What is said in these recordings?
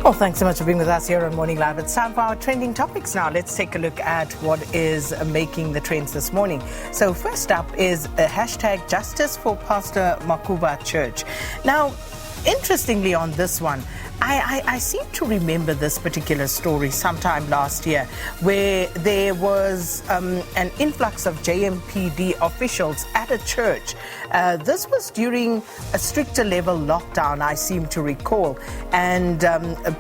Well, thanks so much for being with us here on Morning Live. It's time for our trending topics now. Let's take a look at what is making the trends this morning. So first up is a hashtag Justice for Pastor Makoba Church. Now, interestingly on this one, I seem to remember this particular story sometime last year where there was an influx of JMPD officials at a church. This was during a stricter level lockdown, I seem to recall, and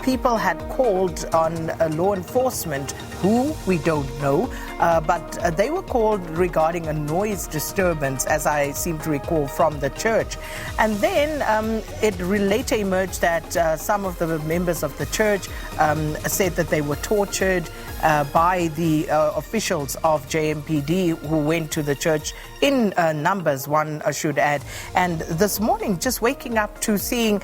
people had called on law enforcement, who we don't know, but they were called regarding a noise disturbance, as I seem to recall, from the church. And then it later emerged that some of the members of the church said that they were tortured by the officials of JMPD who went to the church in numbers, one should add. And this morning, just waking up to seeing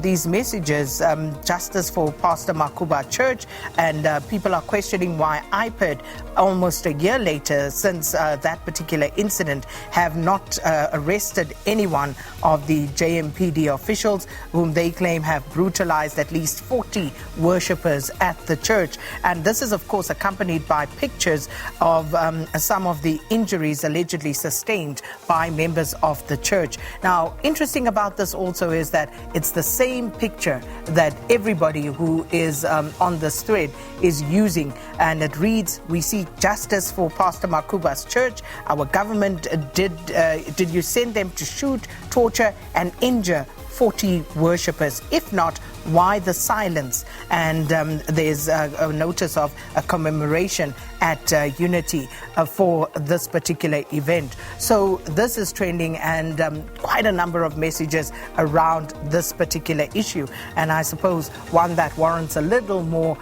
these messages, Justice for Pastor Makoba Church, and people are questioning why IPID, almost a year later since that particular incident, have not arrested anyone of the JMPD officials whom they claim have brutalized at least 40 worshippers at the church. And this is, of course, accompanied by pictures of some of the injuries allegedly sustained by members of the church. Now, interesting about this also is that it's the same picture that everybody who is on this thread is using, and it reads, "We seek justice for Pastor Makoba's church. Our government did you send them to shoot, torture and injure 40 worshippers? If not, why the silence?" And there's a notice of a commemoration at Unity for this particular event. So this is trending, and quite a number of messages around this particular issue. And I suppose one that warrants a little more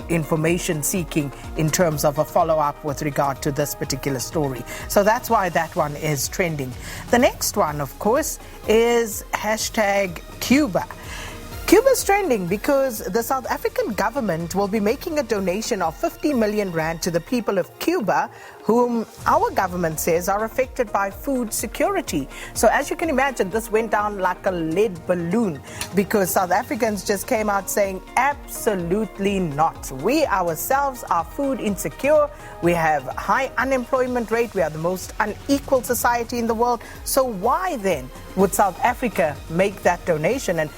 information seeking in terms of a follow-up with regard to this particular story. So that's why that one is trending. The next one, of course, is hashtag Cuba. Cuba's trending because the South African government will be making a donation of 50 million rand to the people of Cuba, whom our government says are affected by food security. So as you can imagine, this went down like a lead balloon because South Africans just came out saying, absolutely not. We ourselves are food insecure. We have high unemployment rate. We are the most unequal society in the world. So why then would South Africa make that donation? And,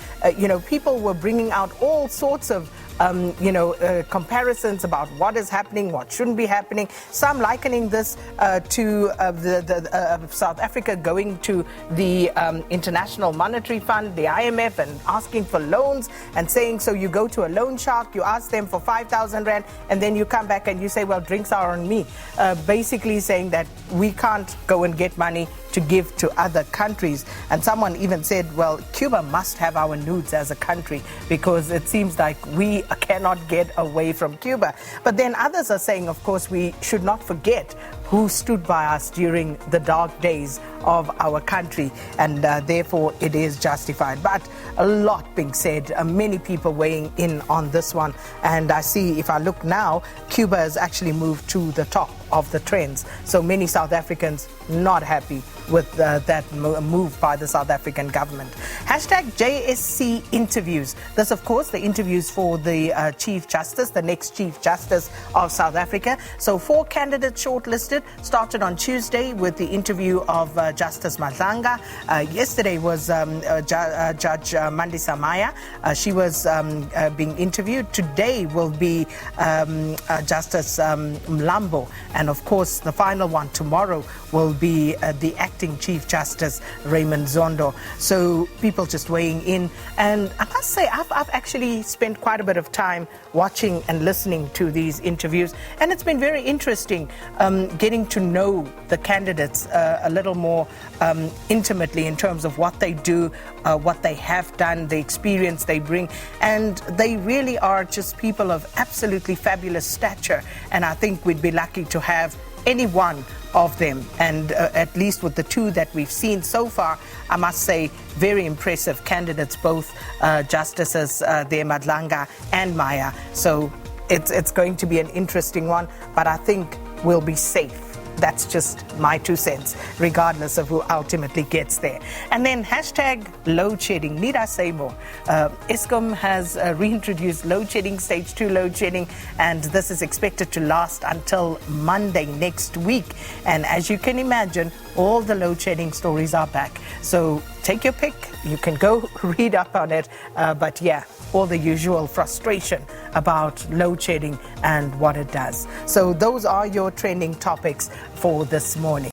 people were bringing out all sorts of comparisons about what is happening, what shouldn't be happening. Some likening this to the South Africa going to the International Monetary Fund, the IMF, and asking for loans and saying, so you go to a loan shark, you ask them for 5,000 rand, and then you come back and you say, well, drinks are on me. Basically saying that we can't go and get money to give to other countries. And someone even said, well, Cuba must have our nudes as a country because it seems like we cannot get away from Cuba. But then others are saying, of course, we should not forget who stood by us during the dark days of our country, and therefore it is justified. But a lot being said, many people weighing in on this one, and I see, if I look now, Cuba has actually moved to the top of the trends. So many South Africans not happy with that move by the South African government. Hashtag JSC interviews. This, of course, the interviews for the Chief Justice, the next Chief Justice of South Africa. So 4 candidates shortlisted, started on Tuesday with the interview of Justice Madlanga. Yesterday was Judge Mandisa Maya. She was being interviewed. Today will be Justice Mlambo. And of course, the final one tomorrow will be the acting Chief Justice, Raymond Zondo. So people just weighing in. And I must say, I've actually spent quite a bit of time watching and listening to these interviews. And it's been very interesting getting to know the candidates a little more intimately in terms of what they do, what they have done, the experience they bring. And they really are just people of absolutely fabulous stature. And I think we'd be lucky to have any one of them, and at least with the 2 that we've seen so far, I must say, very impressive candidates, both justices there, Madlanga and Maya. So it's going to be an interesting one, but I think we'll be safe that's just my 2 cents, regardless of who ultimately gets there. And then hashtag load shedding. Need I say more? Eskom has reintroduced load shedding, stage 2 load shedding, and this is expected to last until Monday next week. And as you can imagine, all the load shedding stories are back. So take your pick. You can go read up on it. But yeah, all the usual frustration about load shedding and what it does. So those are your trending topics for this morning.